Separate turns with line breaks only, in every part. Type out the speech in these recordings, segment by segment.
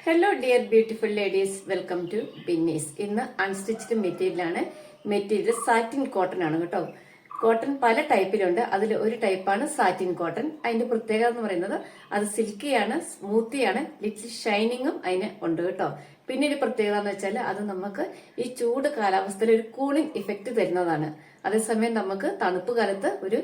Hello dear beautiful ladies, welcome to Binny's. ഇന്ന് unstitched മെറ്റീരിയലാണ്. Material satin cotton ആണ് കേട്ടോ. കോട്ടൺ പല ടൈപ്പിലുണ്ട്. അതിൽ ഒരു ടൈപ്പാണ് സാറ്റിൻ കോട്ടൺ. അതിന്റെ പ്രത്യേകത എന്ന് പറയുന്നത് അത് സിൽക്കിയാണ്, സ്മൂത്തിയാണ്, ലിറ്റിൽ ഷൈനിങ്ങും അതിന് ഉണ്ട് കേട്ടോ. പിന്നെ ഒരു പ്രത്യേകത എന്ന് വെച്ചാൽ അത് നമുക്ക് ഈ ചൂട് കാലാവസ്ഥയിൽ ഒരു കൂളിംഗ് ഇഫക്റ്റ് തരുന്നതാണ്. അതേസമയം നമുക്ക് തണുപ്പ് കാലത്ത് ഒരു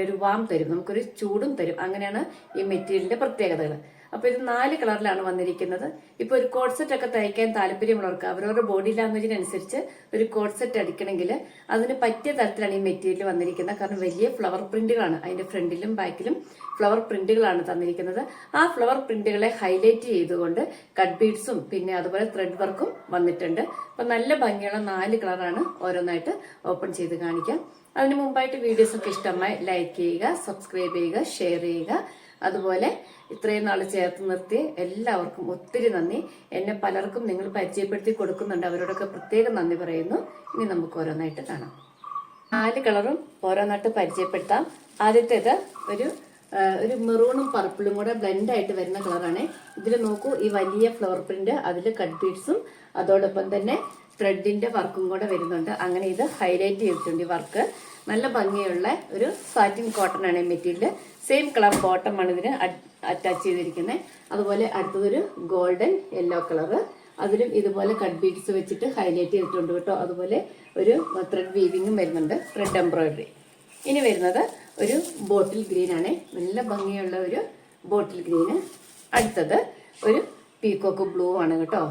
ഒരു വാം തരും, നമുക്കൊരു ചൂടും തരും. അങ്ങനെയാണ് ഈ മെറ്റീരിയലിന്റെ പ്രത്യേകതകൾ. അപ്പൊ ഇത് 4 കളറിലാണ് വന്നിരിക്കുന്നത്. ഇപ്പൊ ഒരു കോഡ് സെറ്റ് ഒക്കെ തയ്ക്കാൻ താല്പര്യമുള്ളവർക്ക് അവരവരുടെ ബോഡി ലാംഗ്വേജിനനുസരിച്ച് ഒരു കോഡ് സെറ്റ് അടിക്കണമെങ്കിൽ അതിന് പറ്റിയ തരത്തിലാണ് ഈ മെറ്റീരിയൽ വന്നിരിക്കുന്നത്. കാരണം വലിയ ഫ്ലവർ പ്രിന്റുകളാണ് അതിന്റെ ഫ്രണ്ടിലും ബാക്കിലും ഫ്ലവർ പ്രിന്റുകളാണ് തന്നിരിക്കുന്നത്. ആ ഫ്ലവർ പ്രിന്റുകളെ ഹൈലൈറ്റ് ചെയ്തുകൊണ്ട് കട്ട് ബീഡ്സും പിന്നെ അതുപോലെ ത്രെഡ് വർക്കും വന്നിട്ടുണ്ട്. അപ്പൊ നല്ല ഭംഗിയുള്ള 4 കളറാണ് ഓരോന്നായിട്ട് ഓപ്പൺ ചെയ്ത് കാണിക്കാം. അതിന് മുമ്പായിട്ട് വീഡിയോസ് ഒക്കെ ഇഷ്ടമായി ലൈക്ക് ചെയ്യുക, സബ്സ്ക്രൈബ് ചെയ്യുക, ഷെയർ ചെയ്യുക. അതുപോലെ ഇത്രയും നാൾ ചേർത്ത് നിർത്തി എല്ലാവർക്കും ഒത്തിരി നന്ദി. എന്നെ പലർക്കും നിങ്ങൾ പരിചയപ്പെടുത്തി കൊടുക്കുന്നുണ്ട്, അവരോടൊക്കെ പ്രത്യേകം നന്ദി പറയുന്നു. ഇനി നമുക്ക് ഓരോന്നായിട്ട് കാണാം. 4 കളറും ഓരോന്നായിട്ട് പരിചയപ്പെടുത്താം. ആദ്യത്തേത് ഒരു മെറൂണും പർപ്പിളും കൂടെ ബ്ലെൻഡ് ആയിട്ട് വരുന്ന കളറാണ്. ഇതിൽ നോക്കൂ, ഈ വലിയ ഫ്ലവർ പ്രിന്റ്, അതിൽ കട്ട് ബീഡ്സും അതോടൊപ്പം തന്നെ ത്രെഡിന്റെ വർക്കും കൂടെ വരുന്നുണ്ട്. അങ്ങനെ ഇത് ഹൈലൈറ്റ് ചെയ്തിട്ടുണ്ട്. ഈ വർക്ക് നല്ല ഭംഗിയുള്ള ഒരു സാറ്റിൻ കോട്ടൺ ആണ് ഈ മെറ്റീരിയൽ. സെയിം കളർ ബോട്ടം ആണ് ഇതിന് അറ്റാച്ച് ചെയ്തിരിക്കുന്നത്. അതുപോലെ അടുത്തതൊരു ഗോൾഡൻ യെല്ലോ കളറ്, അതിലും ഇതുപോലെ കട്ട് ബീഡ്സ് വെച്ചിട്ട് ഹൈലൈറ്റ് ചെയ്തിട്ടുണ്ട് കേട്ടോ. അതുപോലെ ഒരു ത്രെഡ് വീവിങ്ങും വരുന്നുണ്ട്, ത്രെഡ് എംബ്രോയിഡറി. ഇനി വരുന്നത് ഒരു ബോട്ടിൽ ഗ്രീൻ ആണ്, നല്ല ഭംഗിയുള്ള ഒരു ബോട്ടിൽ ഗ്രീന്. അടുത്തത് ഒരു പീക്കോക്ക് ബ്ലൂ ആണ് കേട്ടോ.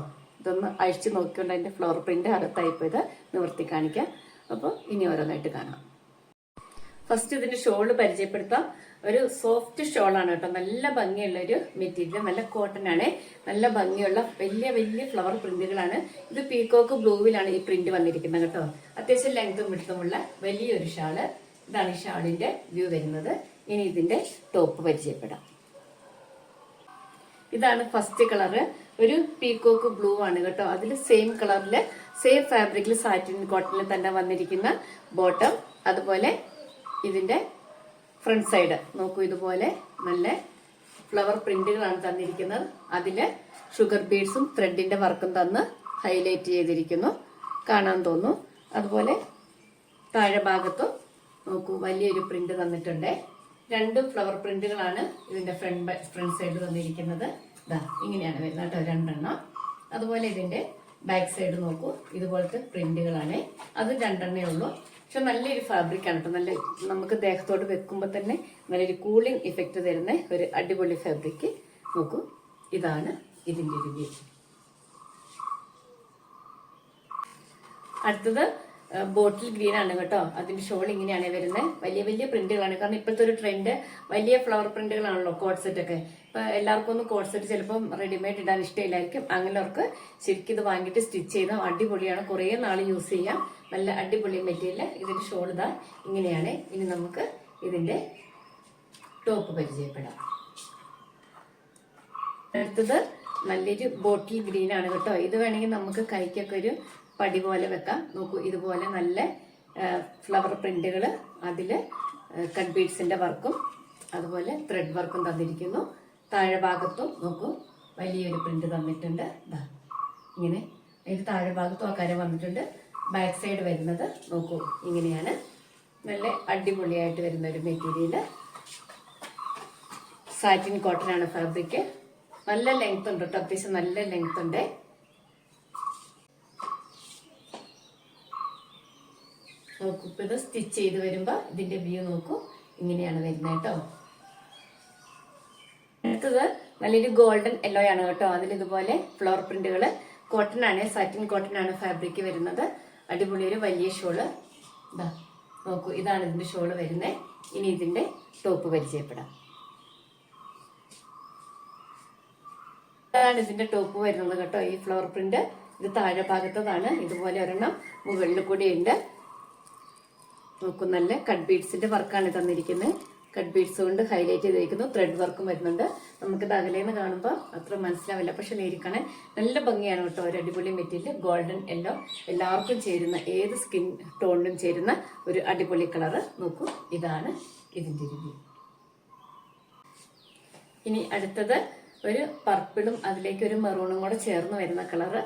ഇതൊന്ന് അഴിച്ചു നോക്കിക്കൊണ്ട് അതിന്റെ ഫ്ലവർ പ്രിന്റ് അകത്തായിപ്പോ ഇത് നിവർത്തി കാണിക്കാം. അപ്പോൾ ഇനി ഓരോന്നായിട്ട് കാണാം. ഫസ്റ്റ് ഇതിന്റെ ഷോള് പരിചയപ്പെടുത്താം. ഒരു സോഫ്റ്റ് ഷോളാണ് കേട്ടോ. നല്ല ഭംഗിയുള്ള ഒരു മെറ്റീരിയൽ, നല്ല കോട്ടൺ ആണ്. നല്ല ഭംഗിയുള്ള വലിയ വലിയ ഫ്ലവർ പ്രിന്റുകളാണ്. ഇത് പീക്കോക്ക് ബ്ലൂവിലാണ് ഈ പ്രിന്റ് വന്നിരിക്കുന്നത് കേട്ടോ. അത്യാവശ്യം ലെങ്തും വിടുത്തുമുള്ള വലിയൊരു ഷാള്. ഇതാണ് ഈ ഷാളിന്റെ വ്യൂ വരുന്നത്. ഇനി ഇതിന്റെ ടോപ്പ് പരിചയപ്പെടാം. ഇതാണ് ഫസ്റ്റ് കളറ്, ഒരു പീക്കോക്ക് ബ്ലൂ ആണ് കേട്ടോ. അതിൽ സെയിം കളറില് സെയിം ഫാബ്രിക്കിൽ സാറ്റിൻ കോട്ടണിൽ തന്നെ വന്നിരിക്കുന്ന ബോട്ടം. അതുപോലെ ഇതിന്റെ ഫ്രണ്ട് സൈഡ് നോക്കൂ, ഇതുപോലെ നല്ല ഫ്ലവർ പ്രിന്റുകളാണ് തന്നിരിക്കുന്നത്. അതില് ഷുഗർ ബീഡ്സും ത്രെഡിന്റെ വർക്കും തന്ന് ഹൈലൈറ്റ് ചെയ്തിരിക്കുന്നു, കാണാൻ തോന്നുന്നു. അതുപോലെ താഴെ ഭാഗത്തും നോക്കൂ, വലിയൊരു പ്രിന്റ് തന്നിട്ടുണ്ട്. 2 ഫ്ലവർ പ്രിന്റുകളാണ് ഇതിന്റെ ഫ്രണ്ട് സൈഡ് തന്നിരിക്കുന്നത്. ഇതാ ഇങ്ങനെയാണ് വരുന്നത് കേട്ടോ, 2 എണ്ണം. അതുപോലെ ഇതിന്റെ ബാക്ക് സൈഡ് നോക്കൂ, ഇതുപോലത്തെ പ്രിന്റുകളാണ്. അത് 2 എണ്ണേ ഉള്ളൂ. പക്ഷെ നല്ലൊരു ഫാബ്രിക് ആണ് കേട്ടോ. നല്ല നമുക്ക് ദേഹത്തോട് വെക്കുമ്പോൾ തന്നെ നല്ലൊരു കൂളിംഗ് ഇഫക്റ്റ് തരുന്ന ഒരു അടിപൊളി ഫാബ്രിക്. നോക്കൂ, ഇതാണ് ഇതിന്റെ ഒരു വ്യൂ. അടുത്തത് ബോട്ടിൽ ഗ്രീൻ ആണ് കേട്ടോ. അതിന്റെ ഷോൾ ഇങ്ങനെയാണ് വരുന്നത്. വലിയ വലിയ പ്രിന്റുകളാണ്. കാരണം ഇപ്പോഴത്തെ ഒരു ട്രെൻഡ് വലിയ ഫ്ലവർ പ്രിന്റുകളാണല്ലോ കോഡ് സെറ്റ് ഒക്കെ. ഇപ്പൊ എല്ലാവർക്കും ഒന്നും കോഡ് സെറ്റ് ചിലപ്പം റെഡിമെയ്ഡ് ഇടാൻ ഇഷ്ടമില്ലായിരിക്കും. അങ്ങനെയുള്ളവർക്ക് ശരിക്കും ഇത് വാങ്ങിയിട്ട് സ്റ്റിച്ച് ചെയ്താൽ അടിപൊളിയാണ്, കുറേ നാൾ യൂസ് ചെയ്യാം. നല്ല അടിപൊളി മെറ്റീരിയൽ. ഇതിന്റെ ഷോൾ ഇതാ ഇങ്ങനെയാണ്. ഇനി നമുക്ക് ഇതിന്റെ ടോപ്പ് പരിചയപ്പെടാം. അടുത്തത് നല്ലൊരു ബോട്ടിൽ ഗ്രീൻ ആണ് കേട്ടോ. ഇത് വേണമെങ്കിൽ നമുക്ക് കൈക്കൊക്കെ ഒരു പടി പോലെ വെക്കാം. നോക്കൂ, ഇതുപോലെ നല്ല ഫ്ലവർ പ്രിന്റുകൾ, അതില് കട്ട് ബീഡ്സിന്റെ വർക്കും അതുപോലെ ത്രെഡ് വർക്കും തന്നിരിക്കുന്നു. താഴെ ഭാഗത്തും നോക്കൂ, വലിയൊരു പ്രിന്റ് തന്നിട്ടുണ്ട്. ഇങ്ങനെ അതിന്റെ താഴെ ഭാഗത്തും ആ കാര്യം വന്നിട്ടുണ്ട്. ബാക്ക് സൈഡ് വരുന്നത് നോക്കൂ, ഇങ്ങനെയാണ്. നല്ല അടിപൊളിയായിട്ട് വരുന്ന ഒരു മെറ്റീരിയല്. സാറ്റിൻ കോട്ടൺ ആണ് ഫാബ്രിക്. നല്ല ലെങ്ത് ഉണ്ട് കേട്ടോ, അത്യാവശ്യം നല്ല ലെങ്ത് ഉണ്ട്. നോക്കൂ, ഇപ്പൊ ഇത് സ്റ്റിച്ച് ചെയ്ത് വരുമ്പോ ഇതിന്റെ വ്യൂ നോക്കൂ, ഇങ്ങനെയാണ് വരുന്നത് കേട്ടോ. അടുത്തത് നല്ലൊരു ഗോൾഡൻ യെല്ലോ ആണ് കേട്ടോ. അതിൽ ഇതുപോലെ ഫ്ലവർ പ്രിന്റുകള്. കോട്ടൺ ആണ്, സാറ്റിൻ കോട്ടൺ ആണ് ഫാബ്രിക് വരുന്നത്. അടിപൊളി ഒരു വലിയ ഷോള്. ഇതാ നോക്കൂ, ഇതാണ് ഇതിന്റെ ഷോള് വരുന്നത്. ഇനി ഇതിന്റെ ടോപ്പ് പരിചയപ്പെടാം. ഇതാണ് ഇതിന്റെ ടോപ്പ് വരുന്നത് കേട്ടോ. ഈ ഫ്ലവർ പ്രിന്റ് ഇത് താഴെ ഭാഗത്തതാണ്. ഇതുപോലെ ഒരെണ്ണം മുകളിൽ കൂടി ഉണ്ട്. നോക്കൂ, നല്ല കട്ട് ബീഡ്സിന്റെ വർക്കാണ് തന്നിരിക്കുന്നത്. കട്ട് ബീഡ്സ് കൊണ്ട് ഹൈലൈറ്റ് ചെയ്തിരിക്കുന്നു. ത്രെഡ് വർക്കും വരുന്നുണ്ട്. നമുക്കിത് അകലേന്ന് കാണുമ്പോൾ അത്ര മനസ്സിലാവില്ല, പക്ഷെ നേരിക്കാണ് നല്ല ഭംഗിയാണ് കേട്ടോ. ഒരു അടിപൊളി മെറ്റീരിയൽ, ഗോൾഡൻ യെല്ലോ, എല്ലാവർക്കും ചേരുന്ന, ഏത് സ്കിൻ ടോണിലും ചേരുന്ന ഒരു അടിപൊളി കളറ്. നോക്കൂ, ഇതാണ് ഇതിന്റെ ഒരു വ്യൂ. ഇനി അടുത്തത് ഒരു പർപ്പിളും അതിലേക്ക് ഒരു മെറൂണും കൂടെ ചേർന്ന് വരുന്ന കളറ്.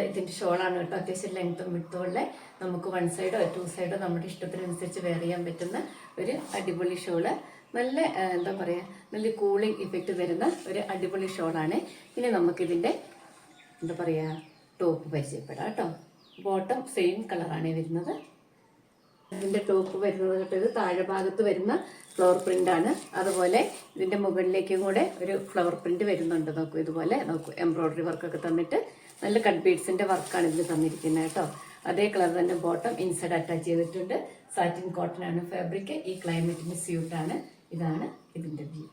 ഇതിന്റെ ഷോളാണ് കേട്ടോ. അത്യാവശ്യം ലെങ്ത്തും വിഡ്ത്തും ഉള്ള, നമുക്ക് 1 സൈഡോ 2 സൈഡോ നമ്മുടെ ഇഷ്ടത്തിനനുസരിച്ച് വെയർ ചെയ്യാൻ പറ്റുന്ന ഒരു അടിപൊളി ഷോള്. നല്ല എന്താ പറയാ, നല്ല കൂളിംഗ് ഇഫക്റ്റ് തരുന്ന ഒരു അടിപൊളി ഷോളാണ്. ഇനി നമുക്കിതിന്റെ എന്താ പറയാ ടോപ്പ് പരിചയപ്പെടാം കേട്ടോ. ബോട്ടം സെയിം കളറാണ് വരുന്നത്. ഇതിന്റെ ടോപ്പ് വരുന്നത് കേട്ടോ, ഇത് താഴെ ഭാഗത്ത് വരുന്ന ഫ്ലവർ പ്രിന്റ് ആണ്. അതുപോലെ ഇതിന്റെ മുകളിലേക്കും കൂടെ ഒരു ഫ്ലവർ പ്രിന്റ് വരുന്നുണ്ട്. നോക്കൂ, ഇതുപോലെ നോക്കൂ, എംബ്രോയിഡറി വർക്കൊക്കെ തന്നിട്ട് നല്ല കട്ട് ബീഡ്സിന്റെ വർക്കാണ് ഇതിൽ തന്നിരിക്കുന്നത് കേട്ടോ. അതേ കളർ തന്നെ ബോട്ടം ഇൻസൈഡ് അറ്റാച്ച് ചെയ്തിട്ടുണ്ട്. സാറ്റിൻ കോട്ടൺ ആണ് ഫാബ്രിക്. ഈ ക്ലൈമറ്റിന് സ്യൂട്ടാണ്. ഇതാണ് ഇതിന്റെ വ്യൂ.